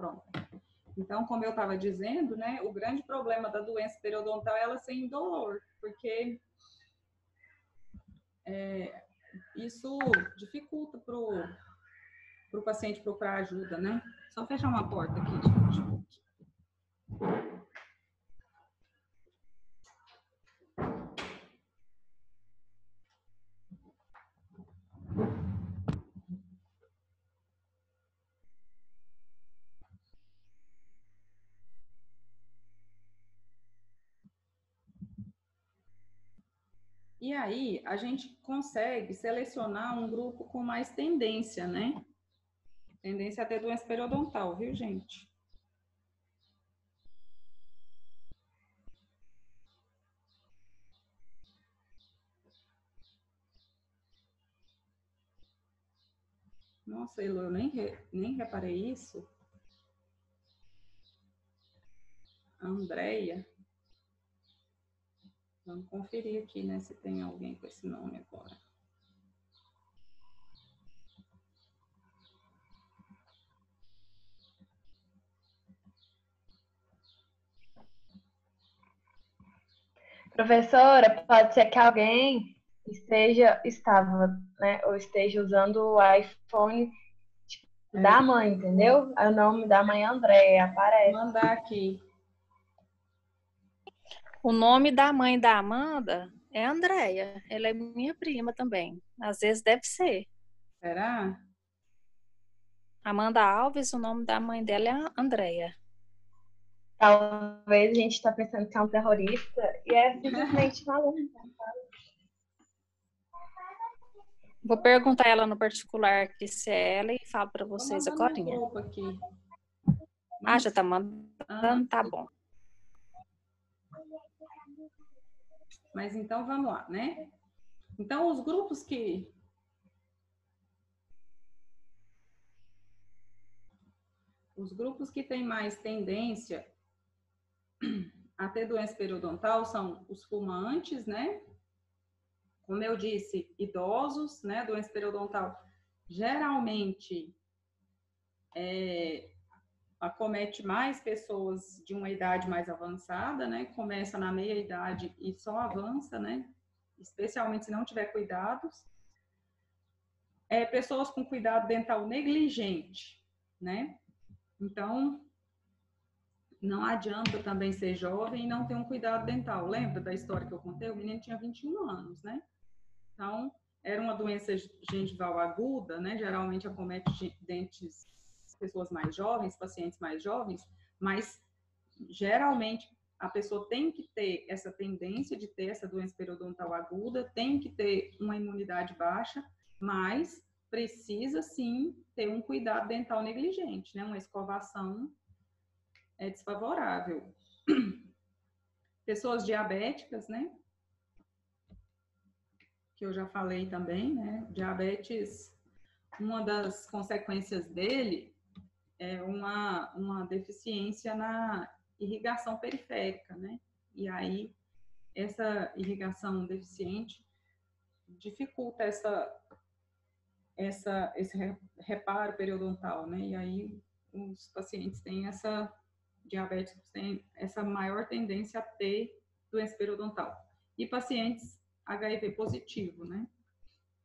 Pronto. Então, como eu estava dizendo, né, o grande problema da doença periodontal é ela ser indolor, porque isso dificulta para o paciente procurar ajuda, né? Só fechar uma porta aqui, gente. E aí, a gente consegue selecionar um grupo com mais tendência, né? Tendência a ter doença periodontal, viu, gente? Nossa, Elo, eu nem reparei isso. A Andréia. Vamos conferir aqui, né, se tem alguém com esse nome agora. Professora, pode ser que alguém estava, né, ou esteja usando o iPhone da mãe, entendeu? O nome da mãe é Andréia, aparece. Vou mandar aqui. O nome da mãe da Amanda é Andréia. Ela é minha prima também. Às vezes deve ser. Será? Amanda Alves, o nome da mãe dela é Andréia. Talvez a gente está pensando que é um terrorista e é simplesmente uma aluna. Vou perguntar ela no particular aqui se é ela e falo para vocês agora. Aqui. Ah, já tá mandando? Tá bom. Mas então vamos lá, né? Então os grupos que têm mais tendência a ter doença periodontal são os fumantes, né? Como eu disse, idosos, né? Doença periodontal geralmente acomete mais pessoas de uma idade mais avançada, né? Começa na meia idade e só avança, né? Especialmente se não tiver cuidados. Pessoas com cuidado dental negligente, né? Então, não adianta também ser jovem e não ter um cuidado dental. Lembra da história que eu contei? O menino tinha 21 anos, né? Então, era uma doença gengival aguda, né? Geralmente acomete pessoas mais jovens, pacientes mais jovens, mas geralmente a pessoa tem que ter essa tendência de ter essa doença periodontal aguda, tem que ter uma imunidade baixa, mas precisa sim ter um cuidado dental negligente, né? Uma escovação desfavorável. Pessoas diabéticas, né? Que eu já falei também, né? Diabetes, uma das consequências dele é uma deficiência na irrigação periférica, né? E aí, essa irrigação deficiente dificulta esse reparo periodontal, né? E aí, os pacientes têm diabéticos têm essa maior tendência a ter doença periodontal. E pacientes HIV positivo, né?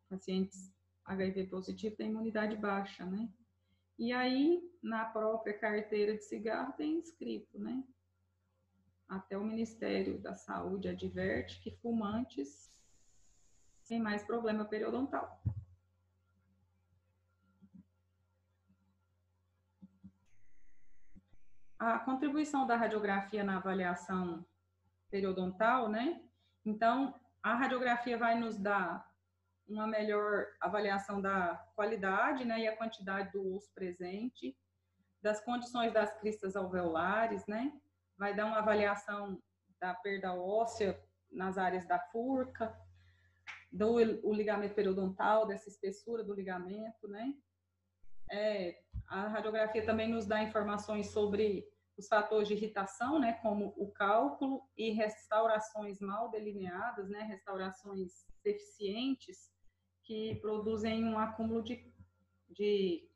Pacientes HIV positivo têm imunidade baixa, né? E aí, na própria carteira de cigarro tem escrito, né? Até o Ministério da Saúde adverte que fumantes têm mais problema periodontal. A contribuição da radiografia na avaliação periodontal, né? Então, a radiografia vai nos dar uma melhor avaliação da qualidade, né, e a quantidade do osso presente, das condições das cristas alveolares, né? Vai dar uma avaliação da perda óssea nas áreas da furca, o ligamento periodontal, dessa espessura do ligamento, né? A radiografia também nos dá informações sobre os fatores de irritação, né, como o cálculo e restaurações mal delineadas, né, restaurações deficientes que produzem um acúmulo de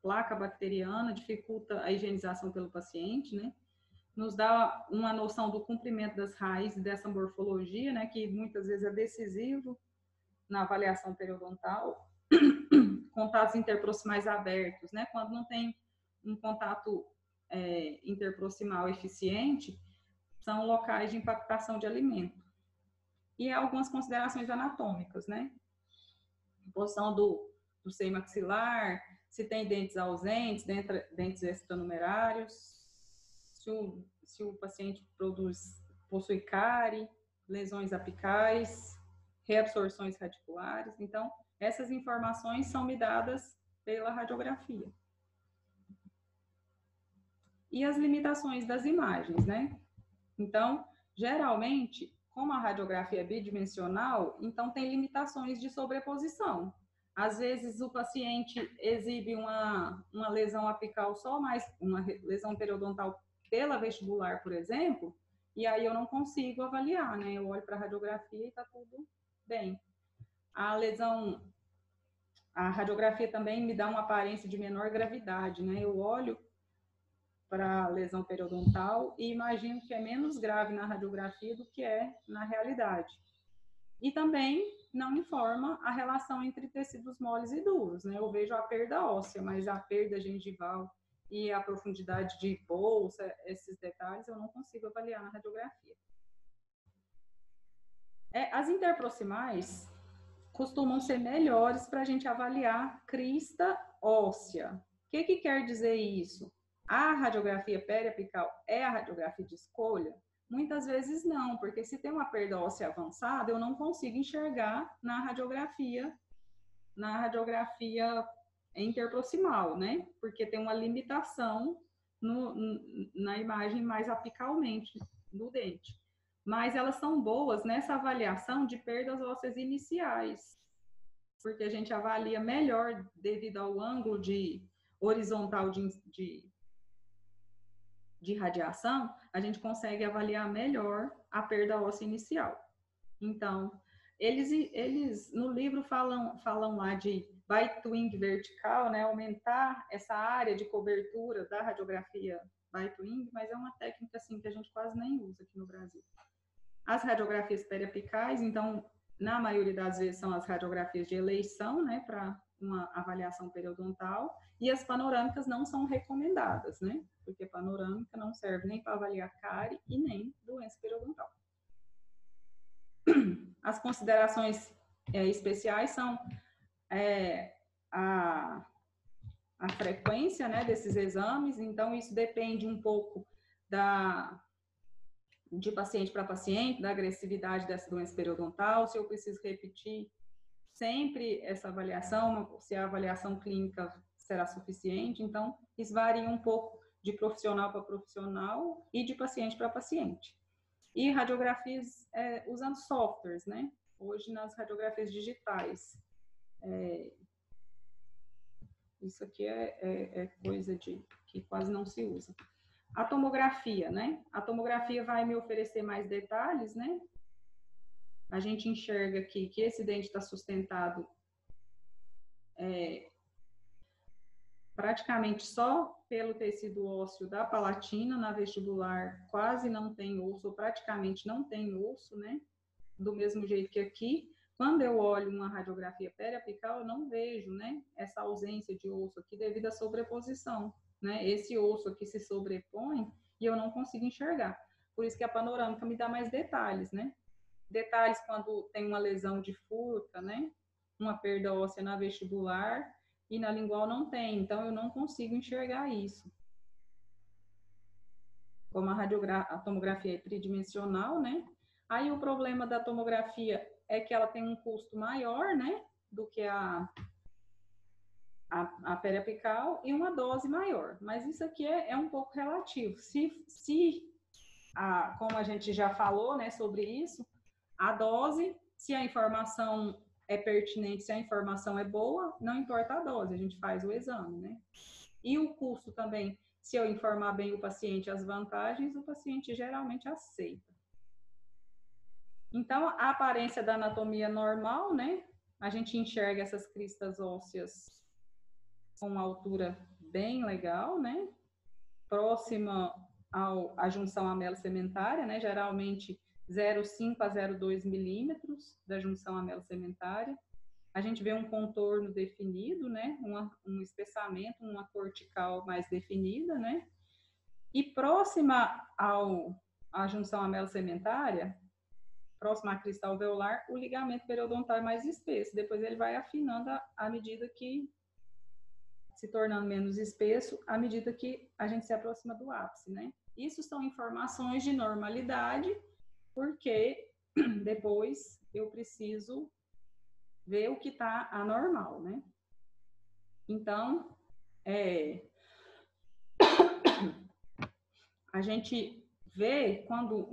placa bacteriana, dificulta a higienização pelo paciente, né? Nos dá uma noção do comprimento das raízes dessa morfologia, né? Que muitas vezes é decisivo na avaliação periodontal. Contatos interproximais abertos, né? Quando não tem um contato interproximal eficiente, são locais de impactação de alimento. E algumas considerações anatômicas, né? Posição do seio maxilar, se tem dentes ausentes, dentes extranumerários, se o paciente possui cárie, lesões apicais, reabsorções radiculares. Então, essas informações são me dadas pela radiografia. E as limitações das imagens, né? Então, geralmente, como a radiografia é bidimensional, então tem limitações de sobreposição. Às vezes, o paciente exibe uma lesão apical só, mas uma lesão periodontal pela vestibular, por exemplo, e aí eu não consigo avaliar, né? Eu olho para a radiografia e está tudo bem. A radiografia também me dá uma aparência de menor gravidade, né? Eu olho para a lesão periodontal e imagino que é menos grave na radiografia do que é na realidade. E também não informa a relação entre tecidos moles e duros, né? Eu vejo a perda óssea, mas a perda gengival e a profundidade de bolsa, esses detalhes, eu não consigo avaliar na radiografia. As interproximais costumam ser melhores para a gente avaliar crista óssea. O que quer dizer isso? A radiografia periapical é a radiografia de escolha? Muitas vezes não, porque se tem uma perda óssea avançada, eu não consigo enxergar na radiografia interproximal, né? Porque tem uma limitação na imagem mais apicalmente do dente. Mas elas são boas nessa avaliação de perdas ósseas iniciais, porque a gente avalia melhor devido ao ângulo horizontal de radiação, a gente consegue avaliar melhor a perda óssea inicial. Então, eles no livro falam lá de bite-wing vertical, né, aumentar essa área de cobertura da radiografia bite-wing, mas é uma técnica assim que a gente quase nem usa aqui no Brasil. As radiografias periapicais, então, na maioria das vezes são as radiografias de eleição, né, para uma avaliação periodontal, e as panorâmicas não são recomendadas, né, porque panorâmica não serve nem para avaliar cárie e nem doença periodontal. As considerações especiais são a frequência, né, desses exames, então isso depende um pouco de paciente para paciente, da agressividade dessa doença periodontal, se eu preciso repetir sempre essa avaliação, se a avaliação clínica será suficiente, então isso varia um pouco de profissional para profissional e de paciente para paciente. E radiografias usando softwares, né? Hoje nas radiografias digitais. Isso aqui é coisa que quase não se usa. A tomografia, né? A tomografia vai me oferecer mais detalhes, né? A gente enxerga aqui que esse dente está sustentado praticamente só pelo tecido ósseo da palatina, na vestibular quase não tem osso, ou praticamente não tem osso, né? Do mesmo jeito que aqui. Quando eu olho uma radiografia periapical, eu não vejo, né, essa ausência de osso aqui devido à sobreposição, né? Esse osso aqui se sobrepõe e eu não consigo enxergar. Por isso que a panorâmica me dá mais detalhes, né? Detalhes quando tem uma lesão de furca, né? Uma perda óssea na vestibular e na lingual não tem, então eu não consigo enxergar isso. Como a tomografia é tridimensional, né? Aí o problema da tomografia é que ela tem um custo maior, né, do que a periapical e uma dose maior. Mas isso aqui é um pouco relativo. Como a gente já falou, né, sobre isso, a dose, se a informação é pertinente, se a informação é boa, não importa a dose, a gente faz o exame, né? E o custo também, se eu informar bem o paciente as vantagens, o paciente geralmente aceita. Então, a aparência da anatomia normal, né? A gente enxerga essas cristas ósseas com uma altura bem legal, né? Próxima à junção amelo-sementária, né? Geralmente 0,5 a 0,2 milímetros da junção amelo-sementária. A gente vê um contorno definido, né? Um espessamento, uma cortical mais definida, né? E próxima à junção amelo-sementária, próxima à crista alveolar, o ligamento periodontal é mais espesso. Depois ele vai afinando à medida que se tornando menos espesso, à medida que a gente se aproxima do ápice, né? Isso são informações de normalidade, porque depois eu preciso ver o que está anormal, né? Então, a gente vê quando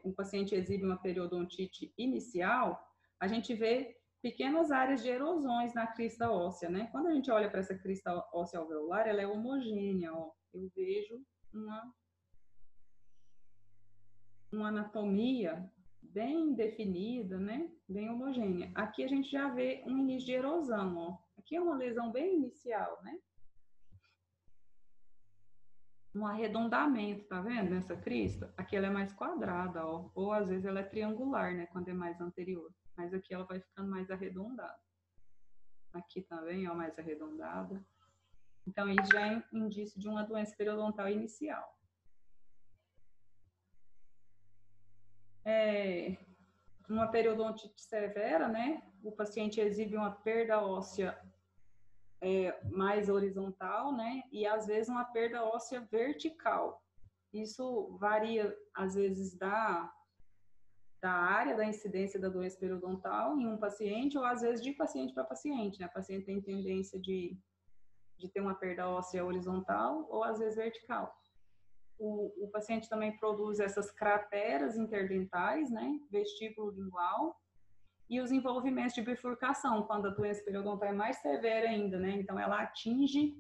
um paciente exibe uma periodontite inicial, a gente vê pequenas áreas de erosões na crista óssea, né? Quando a gente olha para essa crista óssea alveolar, ela é homogênea, ó. Eu vejo uma anatomia bem definida, né? Bem homogênea. Aqui a gente já vê um início de erosão, ó. Aqui é uma lesão bem inicial, né? Um arredondamento, tá vendo? Nessa crista. Aqui ela é mais quadrada, ó. Ou às vezes ela é triangular, né? Quando é mais anterior. Mas aqui ela vai ficando mais arredondada. Aqui também, ó, mais arredondada. Então, isso já é indício de uma doença periodontal inicial. Uma periodontite severa, né? O paciente exibe uma perda óssea mais horizontal, né? E às vezes uma perda óssea vertical. Isso varia, às vezes, da área da incidência da doença periodontal em um paciente, ou às vezes de paciente para paciente, né? A paciente tem tendência de ter uma perda óssea horizontal ou às vezes vertical. O paciente também produz essas crateras interdentais, né? Vestíbulo lingual, e os envolvimentos de bifurcação, quando a doença periodontal é mais severa ainda, né? Então, ela atinge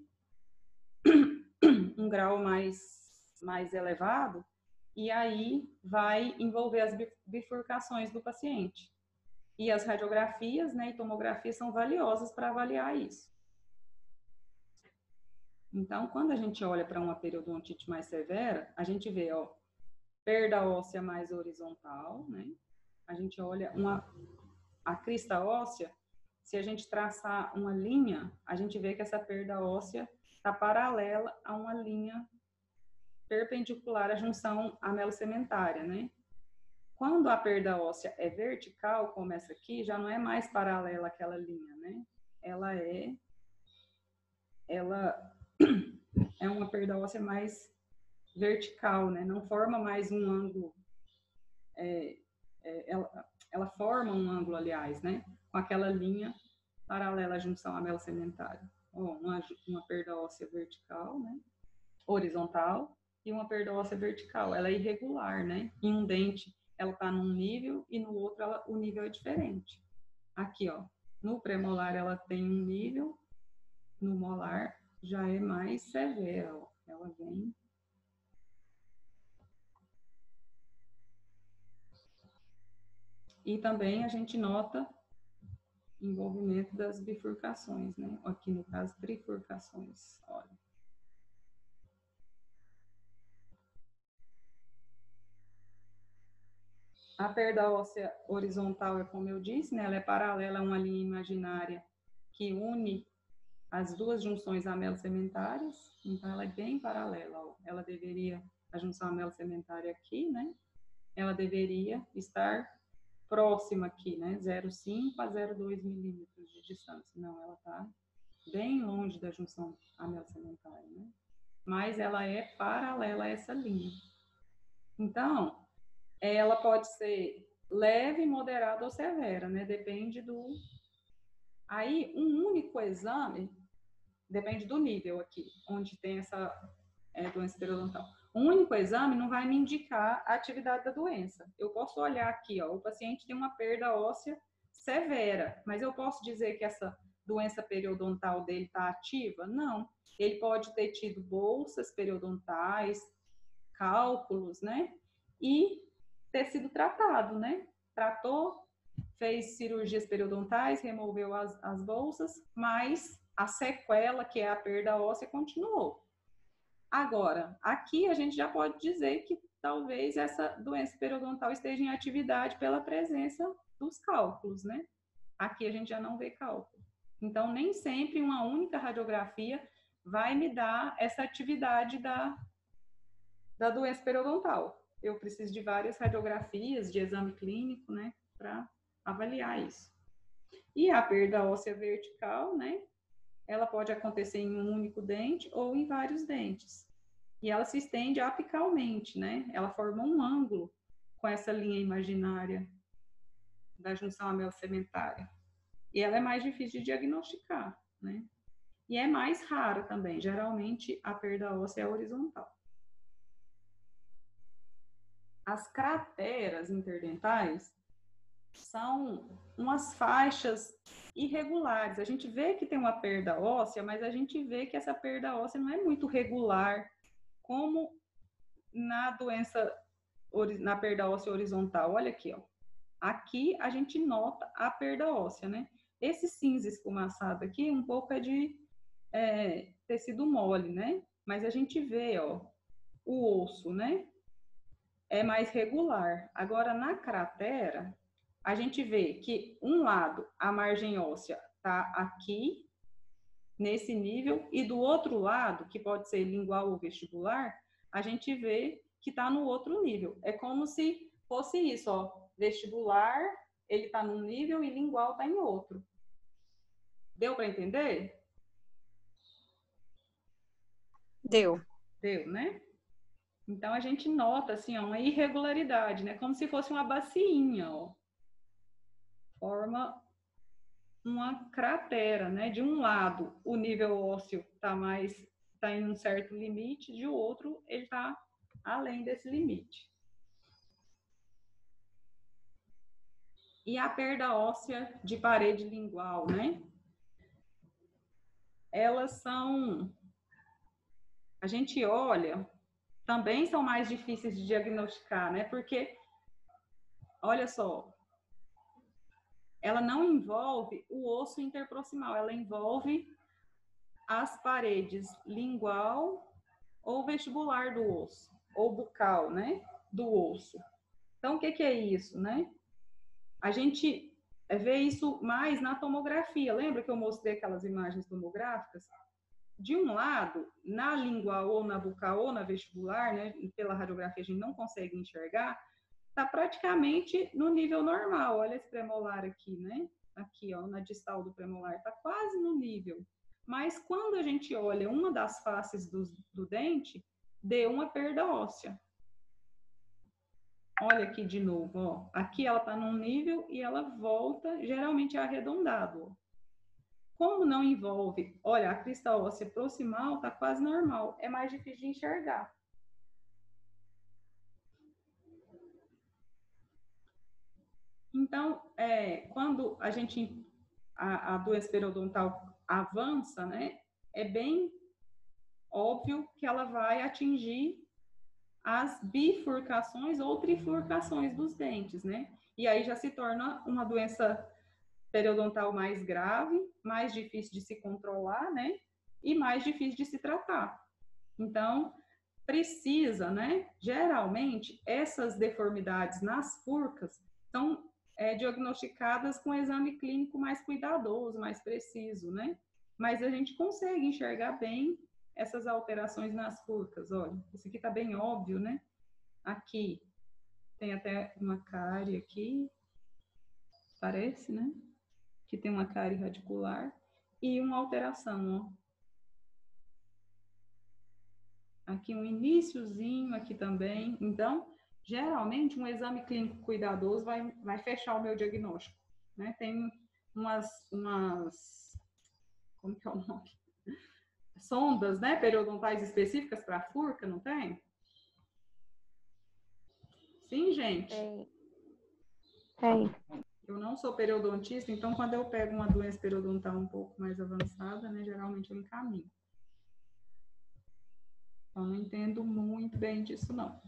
um grau mais elevado, e aí vai envolver as bifurcações do paciente. E as radiografias, né, e tomografias são valiosas para avaliar isso. Então, quando a gente olha para uma periodontite mais severa, a gente vê, ó, perda óssea mais horizontal, né? A gente olha a crista óssea, se a gente traçar uma linha, a gente vê que essa perda óssea está paralela a uma linha perpendicular à junção amelo-sementária, né? Quando a perda óssea é vertical, como essa aqui, já não é mais paralela àquela linha, né? Ela é uma perda óssea mais vertical, né? Não forma mais um ângulo, ela forma um ângulo, aliás, né? Com aquela linha paralela à junção amelo-sementária. Uma perda óssea vertical, né? Horizontal, e uma perda óssea vertical. Ela é irregular, né? Em um dente, ela está num nível e no outro o nível é diferente. Aqui, ó, no premolar ela tem um nível, no molar já é mais severa, ó. Ela vem... E também a gente nota envolvimento das bifurcações, né? Aqui no caso, trifurcações, olha. A perda óssea horizontal é como eu disse, né? Ela é paralela a uma linha imaginária que une as duas junções amelo-sementárias, então ela é bem paralela, ó. Ela deveria, a junção amelo-sementária aqui, né? Ela deveria estar próxima aqui, né? 0,5 a 0,2 milímetros de distância. Não, ela está bem longe da junção amelo-sementária, né? Mas ela é paralela a essa linha. Então, ela pode ser leve, moderada ou severa, né? Depende do... Aí, um único exame, depende do nível aqui, onde tem essa doença periodontal. Um único exame não vai me indicar a atividade da doença. Eu posso olhar aqui, ó, o paciente tem uma perda óssea severa, mas eu posso dizer que essa doença periodontal dele está ativa? Não. Ele pode ter tido bolsas periodontais, cálculos, né? E ter sido tratado, né? Tratou, fez cirurgias periodontais, removeu as bolsas, mas a sequela, que é a perda óssea, continuou. Agora, aqui a gente já pode dizer que talvez essa doença periodontal esteja em atividade pela presença dos cálculos, né? Aqui a gente já não vê cálculo. Então, nem sempre uma única radiografia vai me dar essa atividade da doença periodontal. Eu preciso de várias radiografias, de exame clínico, né, para avaliar isso. E a perda óssea vertical, né, ela pode acontecer em um único dente ou em vários dentes. E ela se estende apicalmente, né? Ela forma um ângulo com essa linha imaginária da junção anel-sementária. E ela é mais difícil de diagnosticar, né? E é mais rara também. Geralmente, a perda óssea é horizontal. As crateras interdentais são umas faixas irregulares. A gente vê que tem uma perda óssea, mas a gente vê que essa perda óssea não é muito regular, como na doença, na perda óssea horizontal. Olha aqui, ó. Aqui a gente nota a perda óssea, né? Esse cinza esfumaçado aqui, um pouco é de tecido mole, né? Mas a gente vê, ó, o osso, né? É mais regular. Agora, na cratera, a gente vê que um lado, a margem óssea tá aqui, nesse nível, e do outro lado, que pode ser lingual ou vestibular, a gente vê que está no outro nível. É como se fosse isso, ó, vestibular, ele está num nível e lingual está em outro. Deu para entender? Deu. Deu, né? Então a gente nota assim, ó, uma irregularidade, né? Como se fosse uma bacinha, ó. Forma uma cratera, né? De um lado, o nível ósseo está em um certo limite, de outro, ele está além desse limite. E a perda óssea de parede lingual, né? Elas são, a gente olha, também são mais difíceis de diagnosticar, né? Porque, olha só, ela não envolve o osso interproximal, ela envolve as paredes lingual ou vestibular do osso, ou bucal, né? Do osso. Então, o que é isso, né? A gente vê isso mais na tomografia. Lembra que eu mostrei aquelas imagens tomográficas? De um lado, na lingual ou na bucal ou na vestibular, né, pela radiografia a gente não consegue enxergar, está praticamente no nível normal. Olha esse premolar aqui, né? Aqui, ó, na distal do premolar, está quase no nível. Mas quando a gente olha uma das faces do dente, deu uma perda óssea. Olha aqui de novo, ó. Aqui ela está num nível e ela volta, geralmente é arredondado. Como não envolve, olha, a crista óssea proximal está quase normal, é mais difícil de enxergar. Então, quando a doença periodontal avança, né, é bem óbvio que ela vai atingir as bifurcações ou trifurcações dos dentes, né? E aí já se torna uma doença periodontal mais grave, mais difícil de se controlar, né? E mais difícil de se tratar. Então, precisa, né? Geralmente, essas deformidades nas furcas são diagnosticadas com um exame clínico mais cuidadoso, mais preciso, né? Mas a gente consegue enxergar bem essas alterações nas furcas. Olha, isso aqui está bem óbvio, né? Aqui tem até uma cárie aqui, parece, né? Que tem uma cárie radicular e uma alteração, ó. Aqui um iniciozinho aqui também. Então, geralmente um exame clínico cuidadoso vai fechar o meu diagnóstico, né? Tem como que é o nome? Sondas, né, periodontais específicas para furca, não tem? Sim, gente? Tem. Eu não sou periodontista, então quando eu pego uma doença periodontal um pouco mais avançada, né, geralmente eu encaminho. Eu não entendo muito bem disso, não.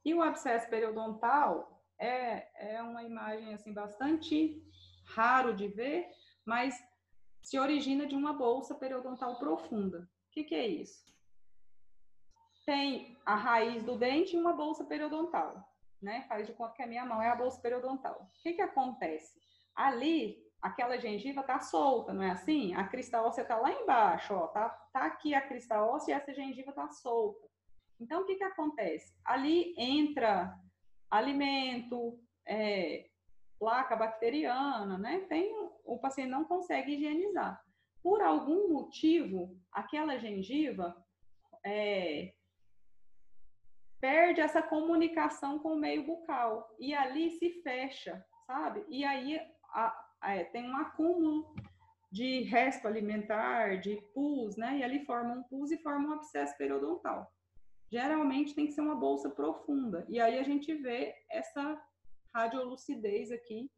E o abscesso periodontal, é uma imagem assim bastante raro de ver, mas se origina de uma bolsa periodontal profunda. O que é isso? Tem a raiz do dente e uma bolsa periodontal, né? Faz de conta que a minha mão é a bolsa periodontal. O que acontece? Ali, aquela gengiva tá solta, não é assim? A crista óssea tá lá embaixo, ó, tá aqui a crista óssea e essa gengiva tá solta. Então, o que acontece? Ali entra alimento, placa bacteriana, né? O paciente não consegue higienizar. Por algum motivo, aquela gengiva perde essa comunicação com o meio bucal e ali se fecha, sabe? E aí tem um acúmulo de resto alimentar, de pus, né? E ali forma um pus e forma um abscesso periodontal. Geralmente tem que ser uma bolsa profunda. E aí a gente vê essa radiolucidez aqui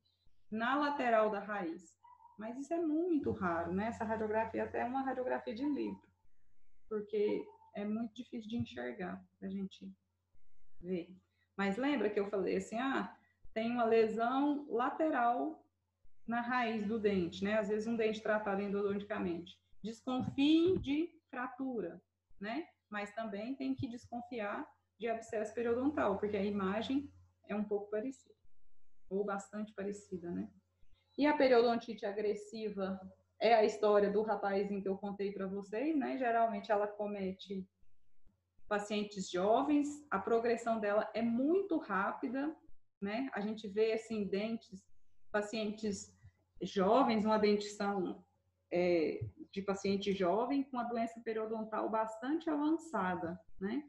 na lateral da raiz. Mas isso é muito raro, né? Essa radiografia até é uma radiografia de livro, porque é muito difícil de enxergar pra gente ver. Mas lembra que eu falei assim, tem uma lesão lateral na raiz do dente, né? Às vezes um dente tratado endodonticamente. Desconfie de fratura, né? Mas também tem que desconfiar de abscesso periodontal, porque a imagem é um pouco parecida, ou bastante parecida, né? E a periodontite agressiva é a história do rapazinho que eu contei para vocês, né? Geralmente ela comete pacientes jovens, a progressão dela é muito rápida, né? A gente vê, assim, pacientes jovens, uma dentição de paciente jovem com a doença periodontal bastante avançada, né?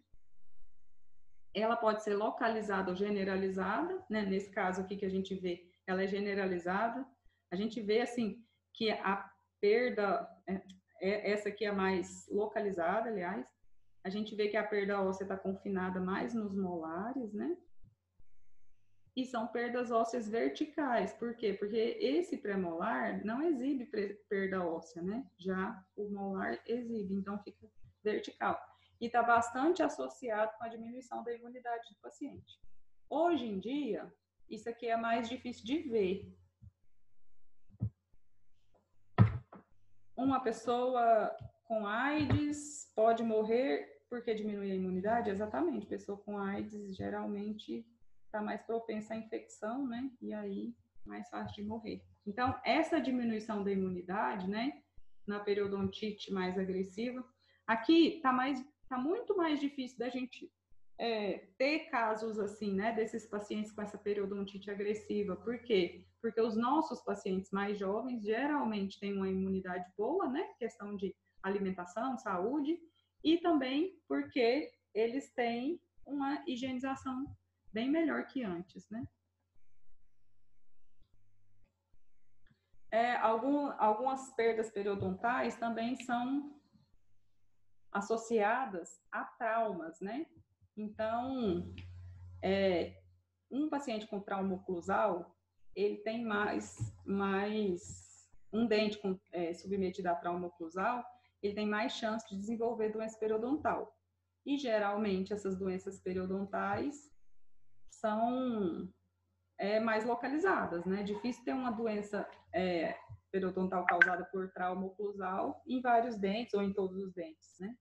Ela pode ser localizada ou generalizada, né? Nesse caso aqui que a gente vê, ela é generalizada. A gente vê, assim, que a perda, essa aqui é a mais localizada, aliás. A gente vê que a perda óssea está confinada mais nos molares, né? E são perdas ósseas verticais. Por quê? Porque esse premolar não exibe perda óssea, né? Já o molar exibe, então fica vertical. E está bastante associado com a diminuição da imunidade do paciente. Hoje em dia, isso aqui é mais difícil de ver. Uma pessoa com AIDS pode morrer porque diminui a imunidade? Exatamente. Pessoa com AIDS geralmente está mais propensa à infecção, né? E aí, mais fácil de morrer. Então, essa diminuição da imunidade, né? Na periodontite mais agressiva, aqui tá muito mais difícil da gente ter casos assim, né? Desses pacientes com essa periodontite agressiva. Por quê? Porque os nossos pacientes mais jovens geralmente têm uma imunidade boa, né? Questão de alimentação, saúde, e também porque eles têm uma higienização bem melhor que antes, né? Algumas perdas periodontais também são associadas a traumas, né? Então, um paciente com trauma oclusal, ele tem um dente submetido a trauma oclusal, ele tem mais chance de desenvolver doença periodontal. E, geralmente, essas doenças periodontais são mais localizadas, né? Difícil ter uma doença periodontal causada por trauma oclusal em vários dentes ou em todos os dentes, né?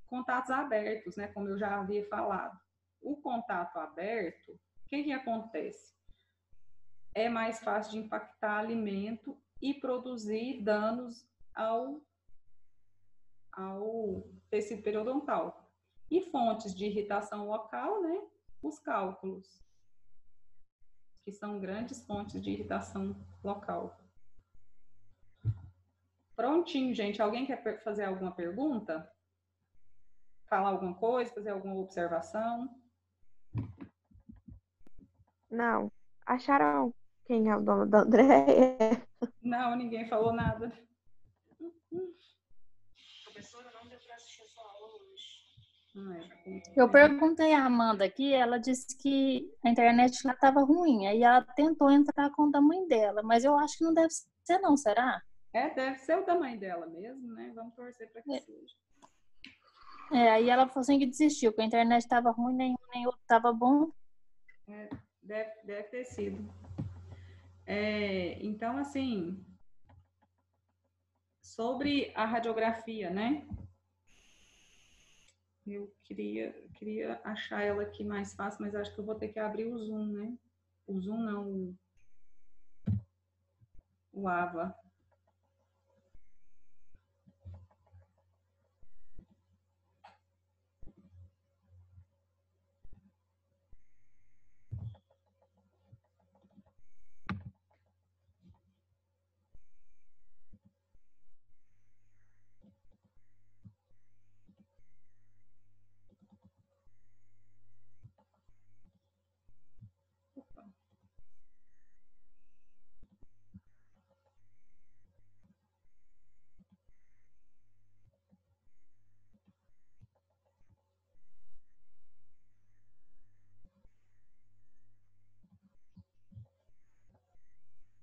Contatos abertos, né? Como eu já havia falado. O contato aberto, o que acontece? É mais fácil de impactar alimento e produzir danos ao tecido periodontal. E fontes de irritação local, né? Os cálculos, que são grandes fontes de irritação local. Prontinho, gente. Alguém quer fazer alguma pergunta? Falar alguma coisa? Fazer alguma observação? Não. Acharam quem é o dono da Andréia? Não, ninguém falou nada. Professora, não deu para assistir a sua aula hoje. Eu perguntei à Amanda aqui, ela disse que a internet lá estava ruim, aí ela tentou entrar com a mãe dela, mas eu acho que não deve ser não, será? Deve ser o da mãe dela mesmo, né? Vamos torcer para que seja. Aí ela falou assim que desistiu, que a internet estava ruim, nem outro estava bom. Deve ter sido. Então, assim, sobre a radiografia, né? Eu queria achar ela aqui mais fácil, mas acho que eu vou ter que abrir o Zoom, né? O Zoom não, o AVA.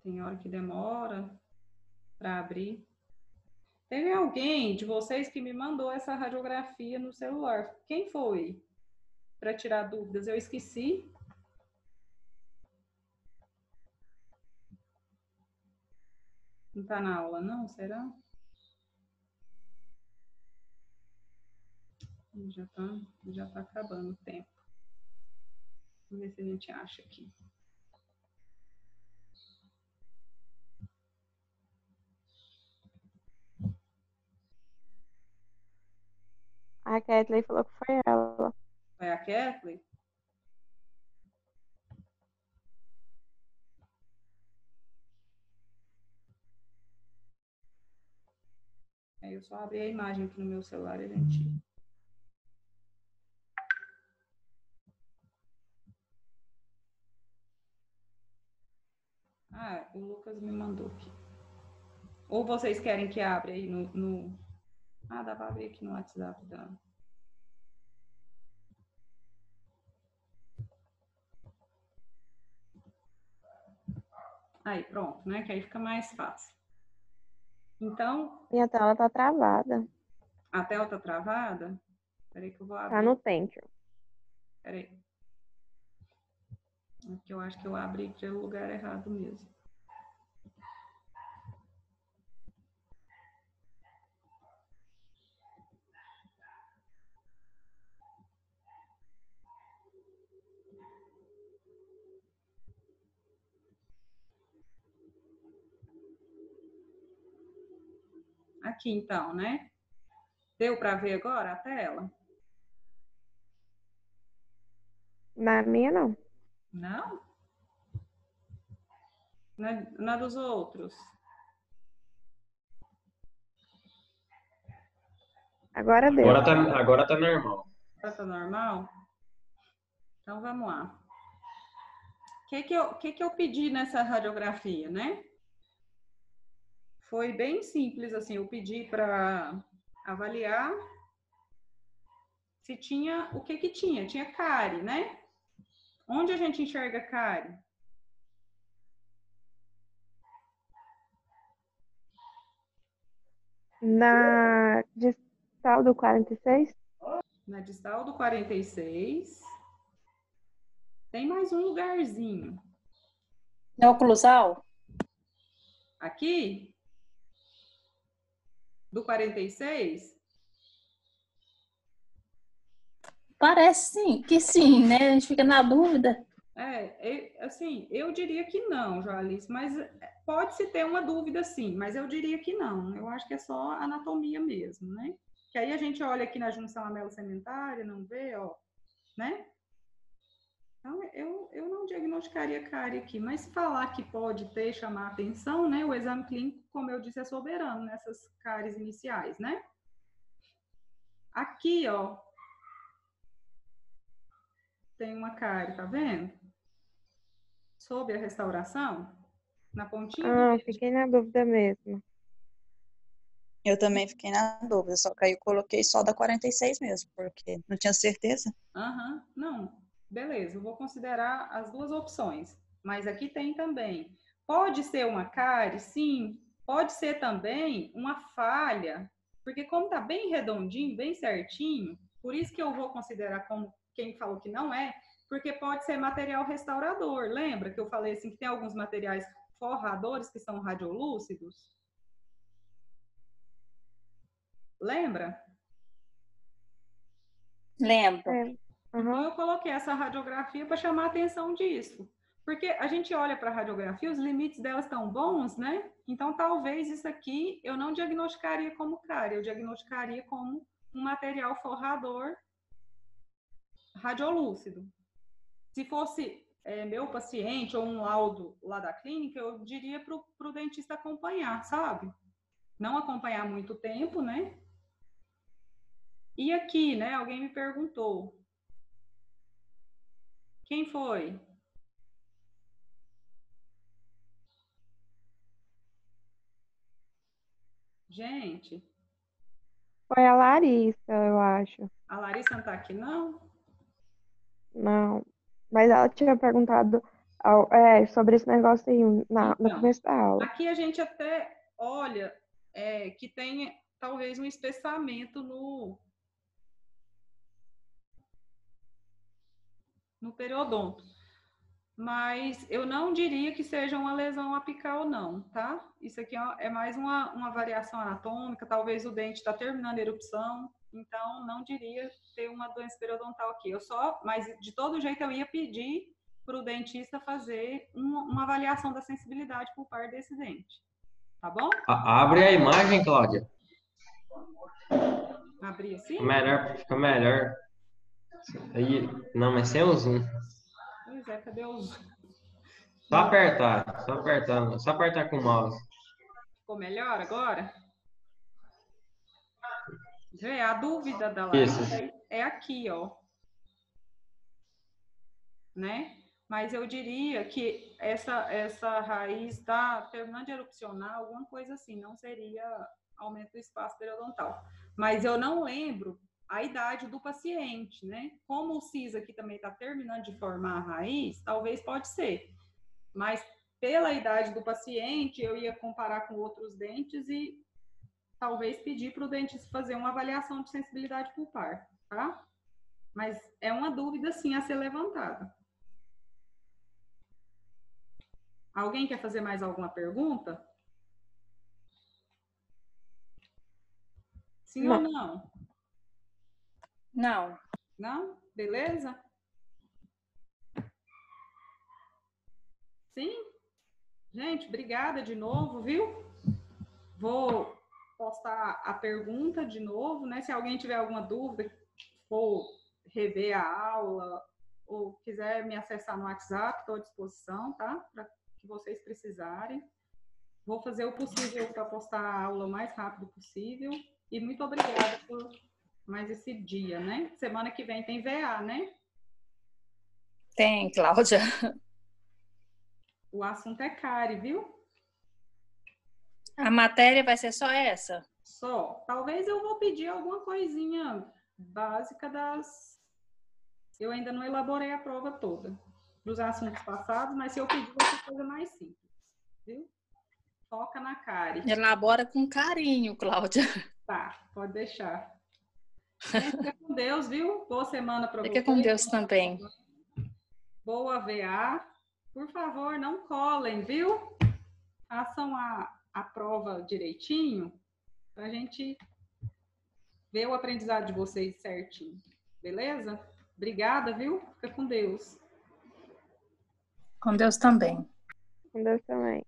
Tem hora que demora para abrir. Teve alguém de vocês que me mandou essa radiografia no celular. Quem foi? Para tirar dúvidas. Eu esqueci. Não está na aula, não? Será? Já tá acabando o tempo. Vamos ver se a gente acha aqui. A Kathleen falou que foi ela. Foi a Kathleen? Eu só abri a imagem aqui no meu celular e a gente... Ah, o Lucas me mandou aqui. Ou vocês querem que abra aí no... Ah, dá para abrir aqui no WhatsApp da... Aí, pronto, né? Que aí fica mais fácil. Então... E a tela tá travada. A tela tá travada? Peraí que eu vou abrir. Tá no Thank. Peraí. É que eu acho que eu abri pelo lugar errado mesmo. Aqui, então, né? Deu para ver agora a tela? Na minha, não. Não? Na dos outros? Agora deu. Agora tá normal. Agora tá normal? Então, vamos lá. O que eu pedi nessa radiografia, né? Foi bem simples, assim. Eu pedi para avaliar se tinha... O que tinha? Tinha cárie, né? Onde a gente enxerga cárie? Na distal do 46? Na distal do 46. Tem mais um lugarzinho. No oclusal? Aqui? Do 46? Parece sim, que sim, né? A gente fica na dúvida. Assim, eu diria que não, Joalice, mas pode-se ter uma dúvida sim, mas eu diria que não. Eu acho que é só anatomia mesmo, né? Que aí a gente olha aqui na junção lamelo-sementária, não vê, ó, né? Então, eu não diagnosticaria cárie aqui, mas falar que pode ter, chamar atenção, né? O exame clínico, como eu disse, é soberano nessas cáries iniciais, né? Aqui, ó, tem uma cárie, tá vendo? Sob a restauração, na pontinha do dedo. Fiquei na dúvida mesmo. Eu também fiquei na dúvida, só que aí eu coloquei só da 46 mesmo, porque não tinha certeza. Não, beleza, eu vou considerar as duas opções, mas aqui tem também. Pode ser uma cárie, sim, pode ser também uma falha, porque como tá bem redondinho, bem certinho, por isso que eu vou considerar como quem falou que não é, Porque pode ser material restaurador. Lembra que eu falei assim que tem alguns materiais forradores que são radiolúcidos? Lembra? Lembro. Então, eu coloquei essa radiografia para chamar a atenção disso. Porque a gente olha para a radiografia, os limites dela estão bons, né? Então, talvez isso aqui eu não diagnosticaria como cárie, eu diagnosticaria como um material forrador radiolúcido. Se fosse meu paciente ou um laudo lá da clínica, eu diria para o dentista acompanhar, sabe? Não acompanhar muito tempo, né? E aqui, né? Alguém me perguntou. Quem foi? Gente, Foi a Larissa, eu acho. a Larissa não tá aqui, não? Não. Mas ela tinha perguntado sobre esse negócio aí no Então, começo da aula. aqui a gente até olha que tem talvez um espessamento no periodonto. Mas eu não diria que seja uma lesão apical, não, tá? Isso aqui é mais uma variação anatômica, talvez o dente está terminando a erupção, então não diria ter uma doença periodontal aqui. Mas de todo jeito eu ia pedir para o dentista fazer uma avaliação da sensibilidade por parte desse dente, tá bom? Abre a imagem, Cláudia. Abrir assim? Fica melhor. Aí, não, mas sem o zoom. Pois é, cadê o zoom? Só apertar com o mouse. Ficou melhor agora? Vê, a dúvida da Larissa é aqui, ó. Né? Mas eu diria que essa raiz está terminando de erupcionar, alguma coisa assim, não seria aumento do espaço periodontal. Mas eu não lembro a idade do paciente, né? Como o siso aqui também está terminando de formar a raiz, talvez pode ser. Mas pela idade do paciente, eu ia comparar com outros dentes e talvez pedir para o dentista fazer uma avaliação de sensibilidade pulpar, tá? Mas é uma dúvida, sim, a ser levantada. Alguém quer fazer mais alguma pergunta? Sim ou não? Não. Não? Beleza? Sim? Gente, obrigada de novo, viu? Vou postar a pergunta de novo, né? Se alguém tiver alguma dúvida, for rever a aula ou quiser me acessar no WhatsApp, estou à disposição, tá? Para que vocês precisarem. Vou fazer o possível para postar a aula o mais rápido possível. E muito obrigada por mais esse dia, né? Semana que vem tem VA, né? Tem, Cláudia. O assunto é cárie, viu? A matéria vai ser só essa? Só. Talvez eu vou pedir alguma coisinha básica das... Eu ainda não elaborei a prova toda dos assuntos passados, mas se eu pedir, vai ser coisa mais simples, viu? Foca na cárie. Elabora com carinho, Cláudia. Tá, pode deixar. Fica com Deus, viu? Boa semana para vocês. Fica com Deus também. Boa VA. Por favor, não colem, viu? Façam a prova direitinho para a gente ver o aprendizado de vocês certinho. Beleza? Obrigada, viu? Fica com Deus. Com Deus também. Com Deus também.